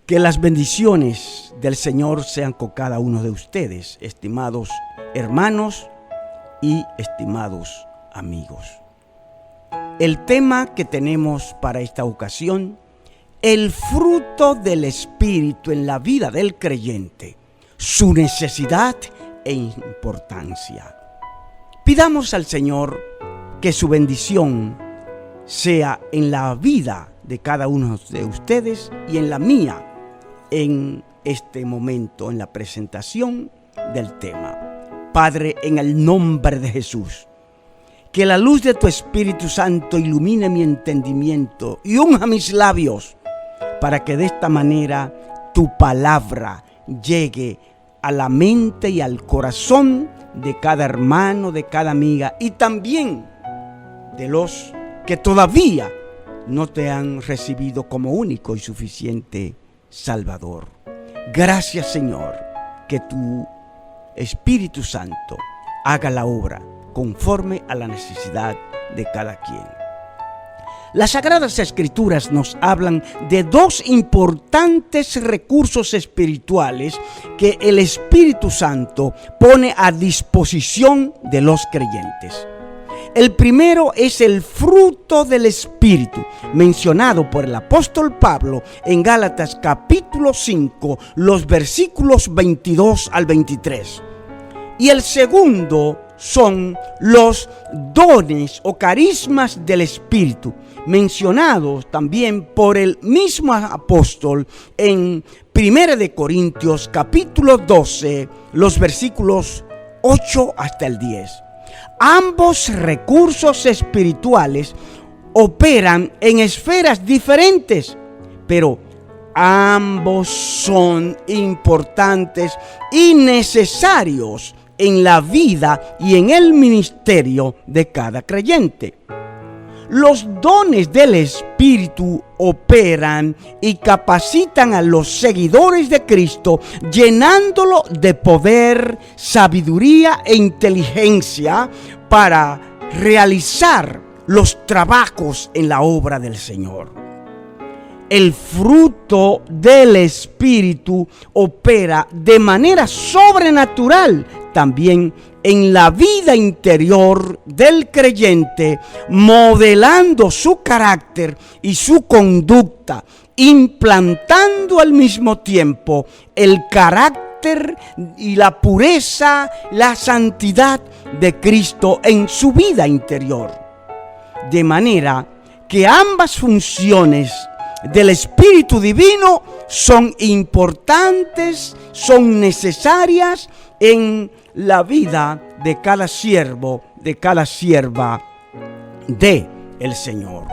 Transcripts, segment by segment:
Que las bendiciones del Señor sean con cada uno de ustedes, estimados hermanos y estimados amigos. El tema que tenemos para esta ocasión, el fruto del Espíritu en la vida del creyente, su necesidad e importancia. Pidamos al Señor que su bendición sea en la vida de cada uno de ustedes y en la mía, en este momento, en la presentación del tema. Padre, en el nombre de Jesús, que la luz de tu Espíritu Santo ilumine mi entendimiento y unja mis labios para que de esta manera tu palabra llegue a la mente y al corazón de cada hermano, de cada amiga y también de los que todavía no te han recibido como único y suficiente Salvador. Gracias, Señor, que tu Espíritu Santo haga la obra conforme a la necesidad de cada quien. Las Sagradas Escrituras nos hablan de dos importantes recursos espirituales que el Espíritu Santo pone a disposición de los creyentes. El primero es el fruto del Espíritu, mencionado por el apóstol Pablo en Gálatas capítulo 5, los versículos 22 al 23. Y el segundo son los dones o carismas del Espíritu, mencionados también por el mismo apóstol en 1 de Corintios capítulo 12, los versículos 8 hasta el 10. Ambos recursos espirituales operan en esferas diferentes, pero ambos son importantes y necesarios en la vida y en el ministerio de cada creyente. Los dones del Espíritu operan y capacitan a los seguidores de Cristo, llenándolo de poder, sabiduría e inteligencia para realizar los trabajos en la obra del Señor. El fruto del Espíritu opera de manera sobrenatural también en la vida interior del creyente, modelando su carácter y su conducta, implantando al mismo tiempo el carácter y la pureza, la santidad de Cristo en su vida interior. De manera que ambas funciones del Espíritu Divino son importantes, son necesarias en la vida de cada siervo, de cada sierva de el Señor.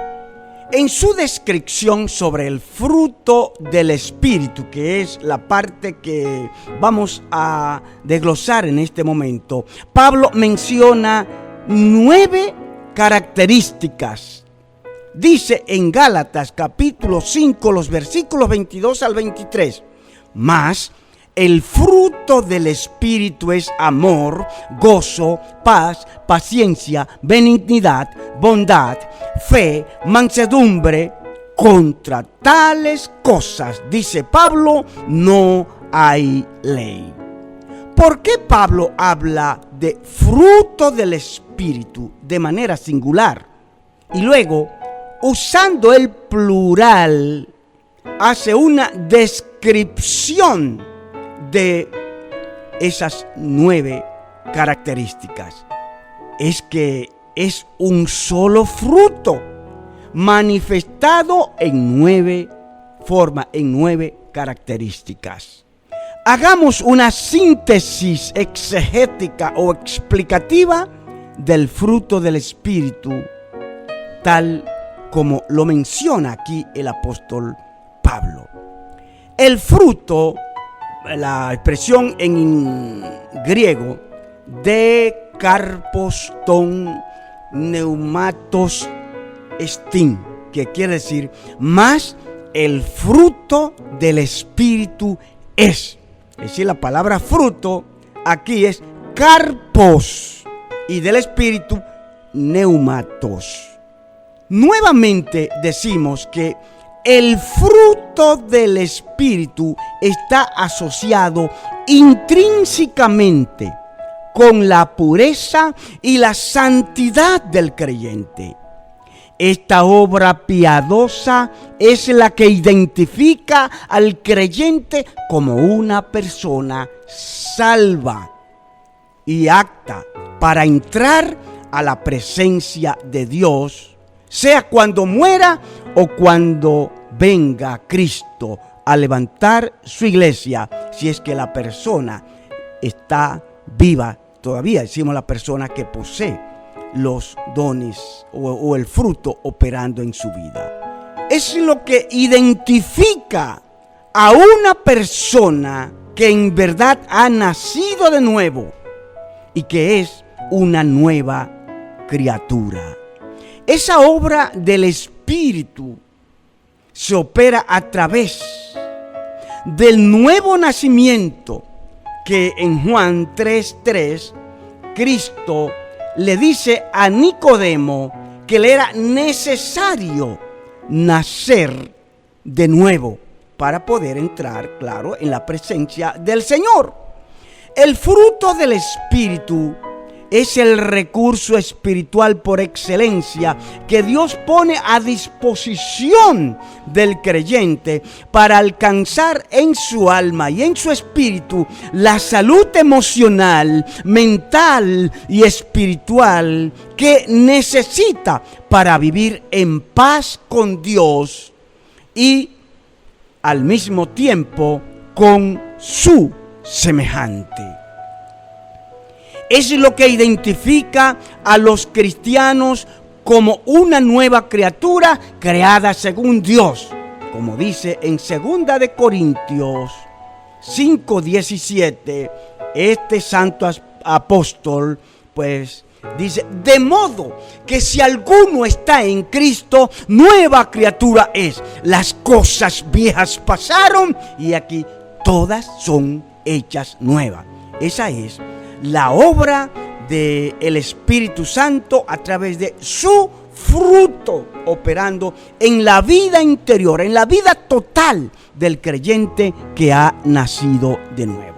En su descripción sobre el fruto del Espíritu, que es la parte que vamos a desglosar en este momento, Pablo menciona 9 características. Dice en Gálatas capítulo 5, los versículos 22 al 23, mas el fruto del Espíritu es amor, gozo, paz, paciencia, benignidad, bondad, fe, mansedumbre. Contra tales cosas, dice Pablo, no hay ley. ¿Por qué Pablo habla de fruto del Espíritu de manera singular? Y luego, usando el plural, hace una descripción de esas 9 características. Es que es un solo fruto manifestado en 9 formas, en 9 características. Hagamos una síntesis exegética o explicativa del fruto del Espíritu, tal como lo menciona aquí el apóstol Pablo. El fruto, la expresión en griego de carpos ton neumatos estin, que quiere decir más el fruto del Espíritu es. Es decir, la palabra fruto aquí es carpos y del Espíritu neumatos. Nuevamente decimos que el fruto del Espíritu está asociado intrínsecamente con la pureza y la santidad del creyente. Esta obra piadosa es la que identifica al creyente como una persona salva y apta para entrar a la presencia de Dios, sea cuando muera o cuando venga Cristo a levantar su iglesia, si es que la persona está viva todavía. Decimos la persona que posee los dones o el fruto operando en su vida. Es lo que identifica a una persona que en verdad ha nacido de nuevo y que es una nueva criatura. Esa obra del Espíritu se opera a través del nuevo nacimiento que en Juan 3:3 Cristo le dice a Nicodemo que le era necesario nacer de nuevo para poder entrar, claro, en la presencia del Señor. El fruto del Espíritu es el recurso espiritual por excelencia que Dios pone a disposición del creyente para alcanzar en su alma y en su espíritu la salud emocional, mental y espiritual que necesita para vivir en paz con Dios y al mismo tiempo con su semejante. Es lo que identifica a los cristianos como una nueva criatura creada según Dios, como dice en 2 de Corintios 5:17, este santo apóstol, pues dice: de modo que si alguno está en Cristo, nueva criatura es. Las cosas viejas pasaron y aquí todas son hechas nuevas. Esa es la obra del Espíritu Santo a través de su fruto operando en la vida interior, en la vida total del creyente que ha nacido de nuevo.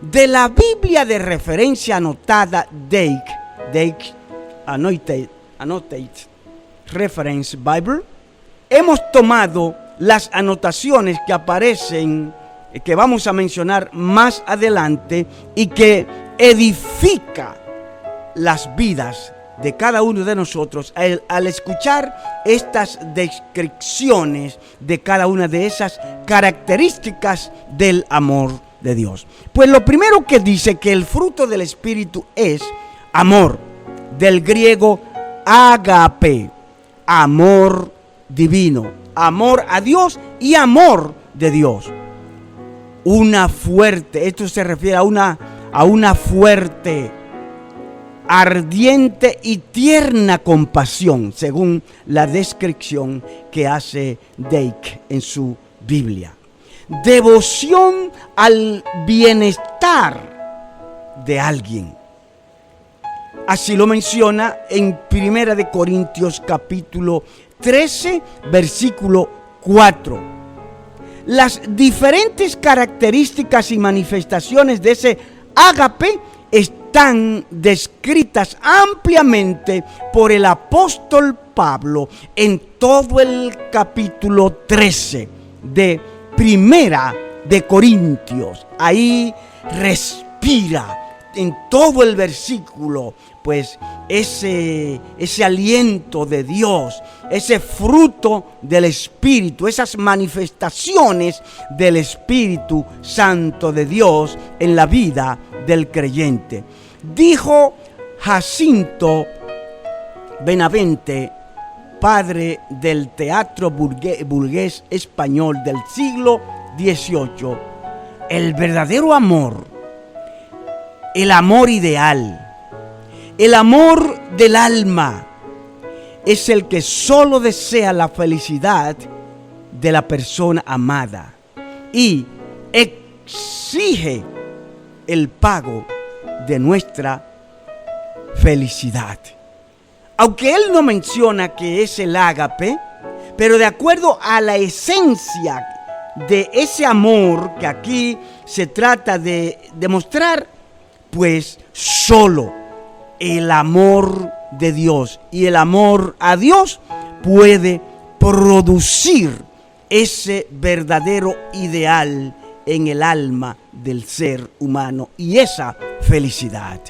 De la Biblia de referencia anotada Dake Annotated Reference Bible, hemos tomado las anotaciones que aparecen, que vamos a mencionar más adelante y que edifica las vidas de cada uno de nosotros al escuchar estas descripciones de cada una de esas características del amor de Dios. Pues lo primero que dice que el fruto del Espíritu es amor, del griego ágape, amor divino, amor a Dios y amor de Dios. Esto se refiere a una fuerte, ardiente y tierna compasión, según la descripción que hace Dake en su Biblia. Devoción al bienestar de alguien. Así lo menciona en 1 de Corintios capítulo 13, versículo 4. Las diferentes características y manifestaciones de ese ágape están descritas ampliamente por el apóstol Pablo en todo el capítulo 13 de 1 de Corintios. Ahí respira en todo el versículo, pues ese aliento de Dios, ese fruto del Espíritu, esas manifestaciones del Espíritu Santo de Dios en la vida del creyente. Dijo Jacinto Benavente, padre del teatro burgués español del siglo XVIII, el verdadero amor, el amor ideal, el amor del alma, es el que solo desea la felicidad de la persona amada y exige el pago de nuestra felicidad. Aunque él no menciona que es el ágape, Pero de acuerdo a la esencia de ese amor que aquí se trata de demostrar, pues solo el amor de Dios y el amor a Dios puede producir ese verdadero ideal en el alma del ser humano y esa felicidad.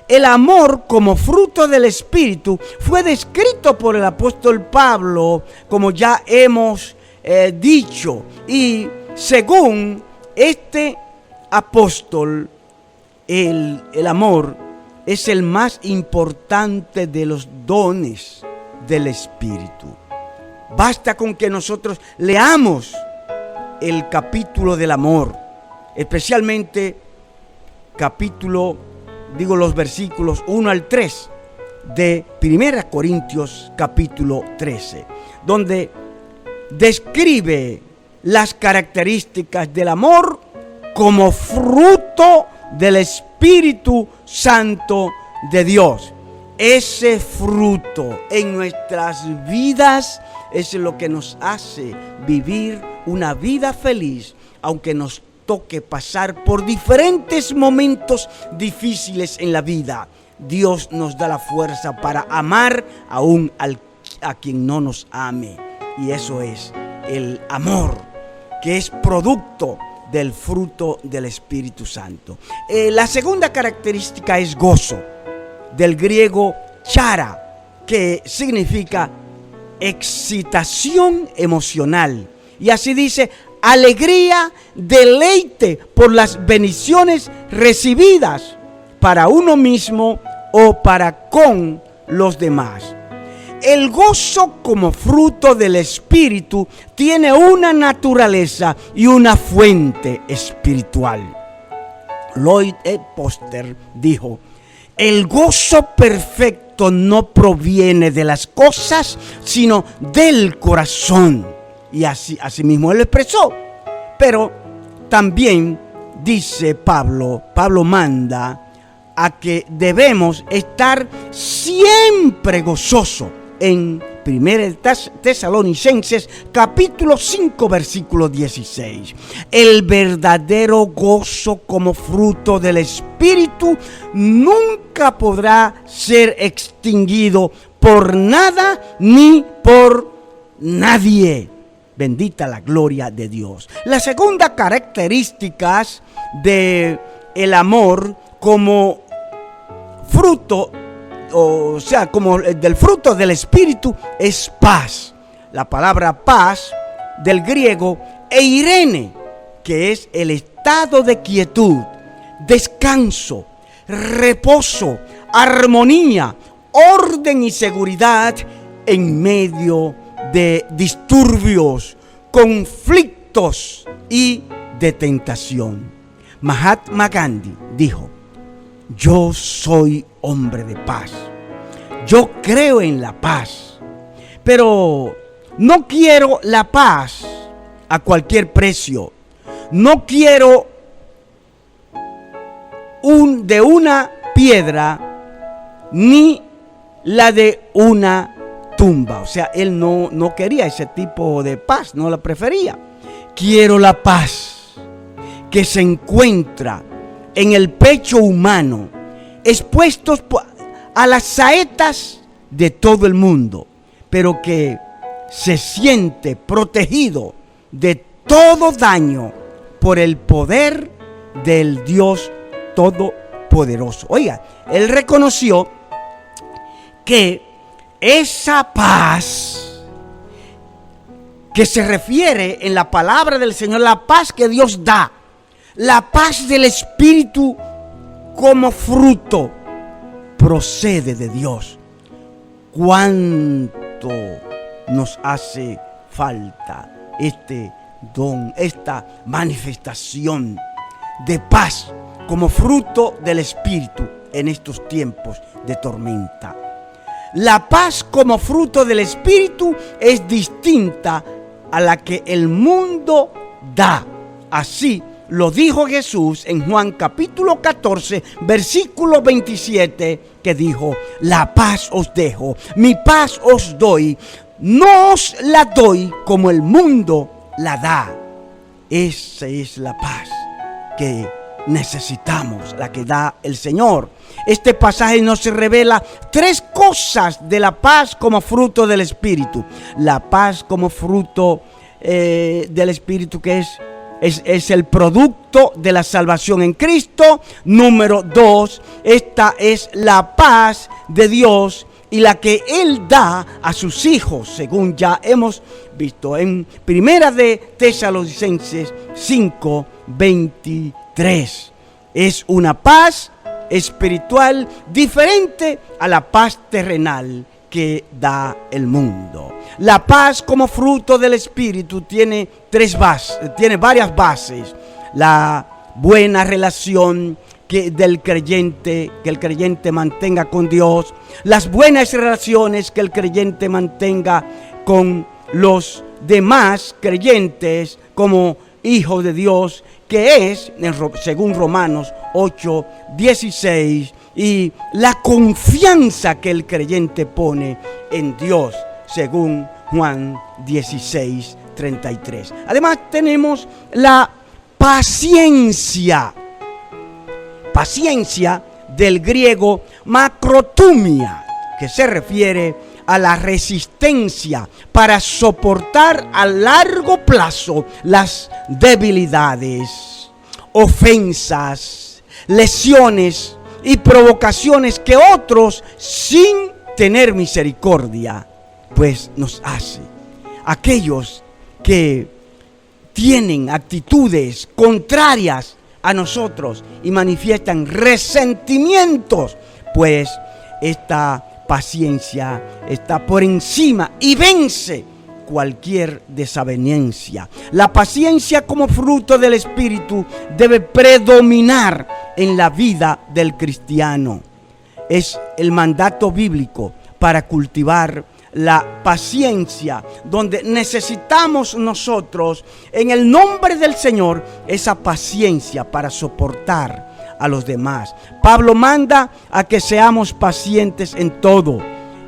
El amor como fruto del Espíritu fue descrito por el apóstol Pablo, como ya hemos dicho, y según este apóstol, el amor es el más importante de los dones del Espíritu. Basta con que nosotros leamos el capítulo del amor, especialmente los versículos 1 al 3 de 1 Corintios capítulo 13, donde describe las características del amor como fruto del Espíritu Santo de Dios. Ese fruto en nuestras vidas es lo que nos hace vivir una vida feliz, aunque nos toque pasar por diferentes momentos difíciles en la vida. Dios nos da la fuerza para amar aún a quien no nos ame. Y eso es el amor, que es producto del fruto del Espíritu Santo. La segunda característica es gozo, del griego chara, que significa excitación emocional. Y así dice: alegría, deleite por las bendiciones recibidas para uno mismo o para con los demás. El gozo como fruto del Espíritu tiene una naturaleza y una fuente espiritual. Lloyd Poster dijo: el gozo perfecto no proviene de las cosas, sino del corazón. Y así mismo él lo expresó. Pero también dice Pablo manda a que debemos estar siempre gozosos. En 1 Tesalonicenses capítulo 5 versículo 16. El verdadero gozo como fruto del Espíritu nunca podrá ser extinguido por nada ni por nadie. Bendita la gloria de Dios. La segunda característica de el amor como fruto, o sea, como del fruto del Espíritu, es paz. La palabra paz del griego eirene, que es el estado de quietud, descanso, reposo, armonía, orden y seguridad en medio de disturbios, conflictos y de tentación. Mahatma Gandhi dijo: yo soy hombre de paz. Yo creo en la paz, pero no quiero la paz a cualquier precio. No quiero de una piedra ni la de una tumba. O sea, él no quería ese tipo de paz, no la prefería. Quiero la paz que se encuentra en el pecho humano, expuestos a las saetas de todo el mundo, pero que se siente protegido de todo daño por el poder del Dios Todopoderoso. Oiga, él reconoció que esa paz que se refiere en la palabra del Señor, la paz que Dios da, la paz del Espíritu como fruto, procede de Dios. ¿Cuánto nos hace falta este don, esta manifestación de paz como fruto del Espíritu en estos tiempos de tormenta? La paz como fruto del Espíritu es distinta a la que el mundo da. Así lo dijo Jesús en Juan capítulo 14, versículo 27, que dijo: la paz os dejo, mi paz os doy. no os la doy como el mundo la da. Esa es la paz que necesitamos, la que da el Señor. Este pasaje nos revela tres cosas de la paz como fruto del Espíritu. La paz como fruto del Espíritu, que es el producto de la salvación en Cristo. Número 2, esta es la paz de Dios y la que Él da a sus hijos, según ya hemos visto en Primera de Tesalonicenses 5:23. Es una paz espiritual diferente a la paz terrenal que da el mundo. La paz como fruto del Espíritu tiene varias bases. La buena relación que el creyente mantenga con Dios, las buenas relaciones que el creyente mantenga con los demás creyentes como hijos de Dios, que es, según Romanos 8:16, y la confianza que el creyente pone en Dios, según Juan 16:33. Además tenemos la paciencia del griego macrotumia, que se refiere a la resistencia para soportar a largo plazo las debilidades, ofensas, lesiones y provocaciones que otros, sin tener misericordia, pues nos hace. Aquellos que tienen actitudes contrarias a nosotros y manifiestan resentimientos, pues esta paciencia está por encima y vence cualquier desaveniencia. La paciencia como fruto del Espíritu debe predominar en la vida del cristiano. Es el mandato bíblico para cultivar la paciencia, donde necesitamos nosotros, en el nombre del Señor, esa paciencia para soportar a los demás. Pablo manda a que seamos pacientes en todo,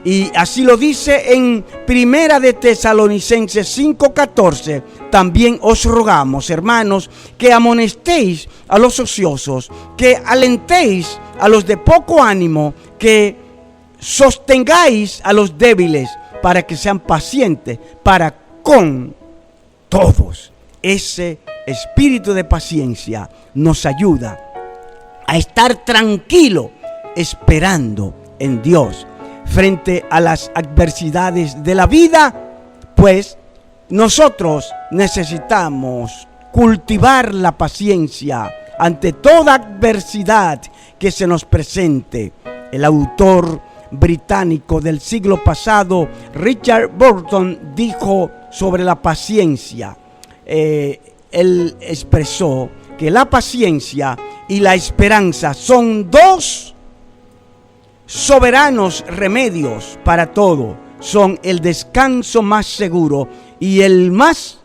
y así lo dice en Primera de Tesalonicenses 5:14. También os rogamos, hermanos, que amonestéis a los ociosos, que alentéis a los de poco ánimo, que sostengáis a los débiles, para que sean pacientes para con todos. Ese espíritu de paciencia nos ayuda a estar tranquilo, esperando en Dios frente a las adversidades de la vida. Pues nosotros necesitamos cultivar la paciencia ante toda adversidad que se nos presente. El autor británico del siglo pasado, Richard Burton, dijo sobre la paciencia. Él expresó que la paciencia y la esperanza son dos soberanos remedios para todo. Son el descanso más seguro y el más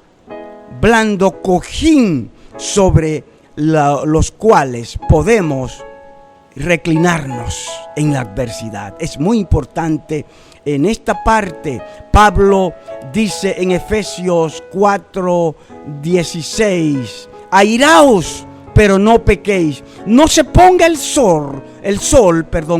blando cojín sobre los cuales podemos reclinarnos en la adversidad. Es muy importante en esta parte. Pablo dice en Efesios 4:16: airaos, pero no pequéis. No se ponga el sol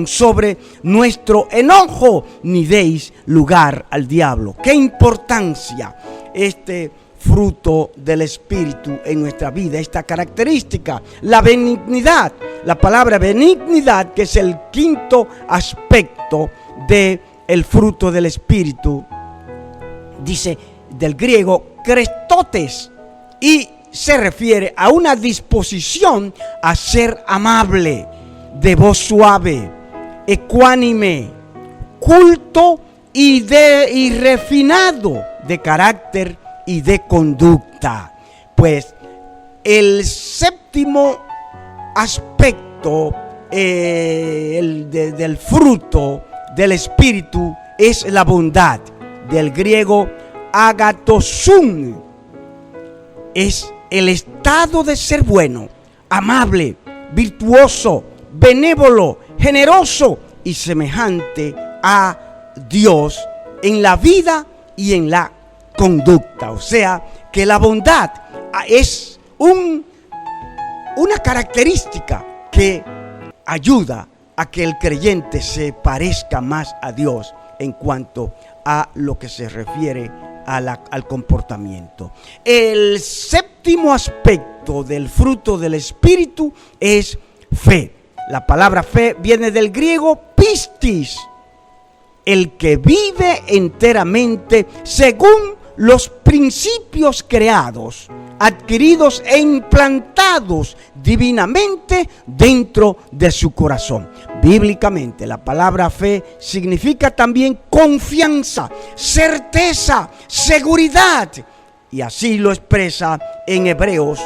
sobre nuestro enojo, ni deis lugar al diablo. Qué importancia este fruto del Espíritu en nuestra vida, esta característica, la benignidad. La palabra benignidad, que es el quinto aspecto de el fruto del Espíritu, dice del griego krestotes, y se refiere a una disposición a ser amable, de voz suave, ecuánime, culto y refinado de carácter y de conducta. Pues el séptimo aspecto del fruto del Espíritu es la bondad, del griego agatosún. Es el estado de ser bueno, amable, virtuoso, benévolo, generoso y semejante a Dios en la vida y en la conducta. O sea, que la bondad es una característica que ayuda a que el creyente se parezca más a Dios en cuanto a lo que se refiere al comportamiento. El séptimo aspecto del fruto del Espíritu es fe. La palabra fe viene del griego pistis, el que vive enteramente según los principios creados, adquiridos e implantados divinamente dentro de su corazón. Bíblicamente, la palabra fe significa también confianza, certeza, seguridad. Y así lo expresa en Hebreos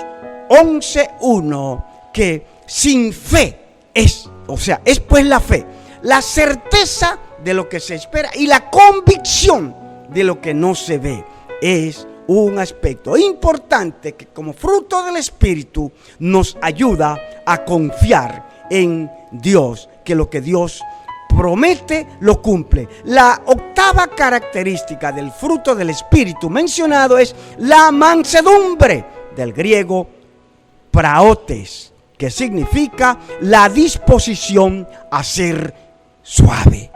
11:1, que sin fe es pues la fe, la certeza de lo que se espera y la convicción de lo que no se ve. Es un aspecto importante que como fruto del Espíritu nos ayuda a confiar en Dios, que lo que Dios promete lo cumple. La octava característica del fruto del Espíritu mencionado es la mansedumbre, del griego praotes, que significa la disposición a ser suave,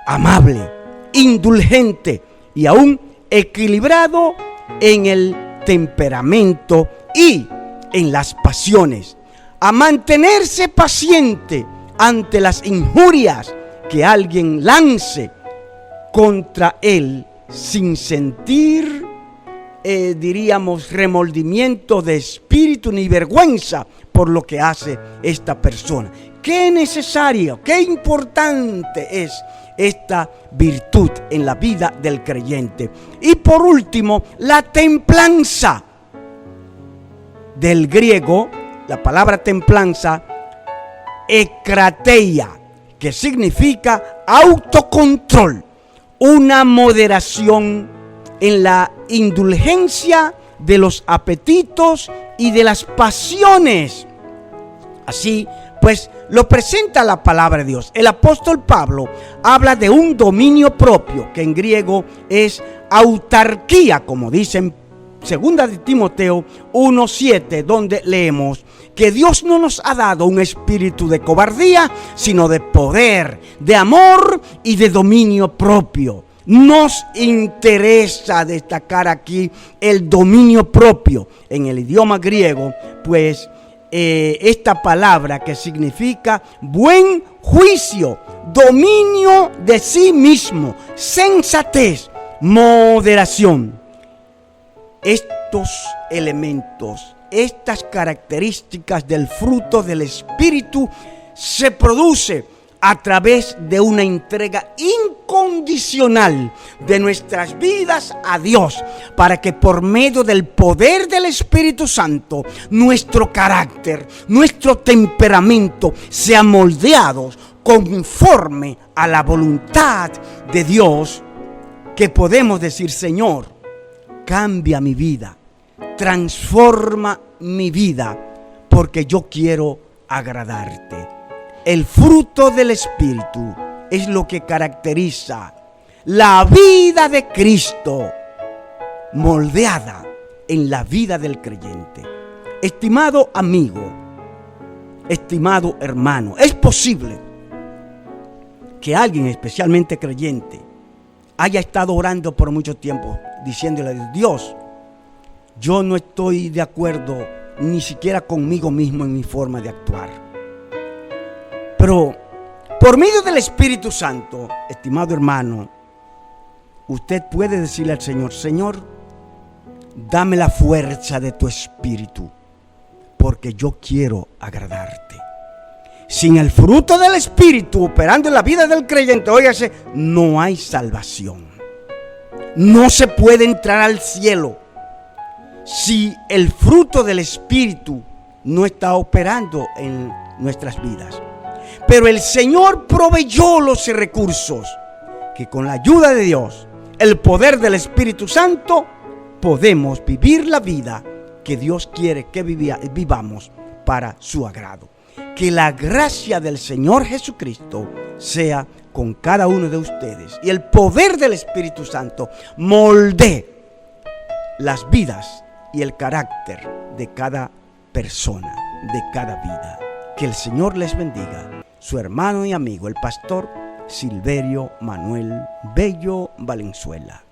amable, indulgente y aún equilibrado en el temperamento y en las pasiones, a mantenerse paciente ante las injurias que alguien lance contra él sin sentir, remordimiento de espíritu ni vergüenza por lo que hace esta persona. Qué necesario, qué importante es esta virtud en la vida del creyente. Y por último, la templanza, del griego, la palabra templanza, ekrateia, que significa autocontrol, una moderación en la indulgencia de los apetitos y de las pasiones. Así pues lo presenta la palabra de Dios. El apóstol Pablo habla de un dominio propio, que en griego es autarquía, como dice en 2 de Timoteo 1:7, donde leemos que Dios no nos ha dado un espíritu de cobardía, sino de poder, de amor y de dominio propio. Nos interesa destacar aquí el dominio propio. En el idioma griego, pues, esta palabra que significa buen juicio, dominio de sí mismo, sensatez, moderación. Estos elementos, estas características del fruto del Espíritu se produce a través de una entrega incondicional de nuestras vidas a Dios, para que por medio del poder del Espíritu Santo, nuestro carácter, nuestro temperamento sean moldeados conforme a la voluntad de Dios, que podemos decir: Señor, cambia mi vida, transforma mi vida, porque yo quiero agradarte. El fruto del Espíritu es lo que caracteriza la vida de Cristo, moldeada en la vida del creyente. Estimado amigo, estimado hermano, es posible que alguien, especialmente creyente, haya estado orando por mucho tiempo, diciéndole a Dios: yo no estoy de acuerdo ni siquiera conmigo mismo en mi forma de actuar. Pero por medio del Espíritu Santo, estimado hermano, usted puede decirle al Señor: Señor, dame la fuerza de tu Espíritu, porque yo quiero agradarte. Sin el fruto del Espíritu operando en la vida del creyente, óigase, no hay salvación. No se puede entrar al cielo si el fruto del Espíritu no está operando en nuestras vidas. Pero el Señor proveyó los recursos que con la ayuda de Dios, el poder del Espíritu Santo, podemos vivir la vida que Dios quiere que vivamos para su agrado. Que la gracia del Señor Jesucristo sea con cada uno de ustedes y el poder del Espíritu Santo moldee las vidas y el carácter de cada persona, de cada vida. Que el Señor les bendiga. Su hermano y amigo, el pastor Silverio Manuel Bello Valenzuela.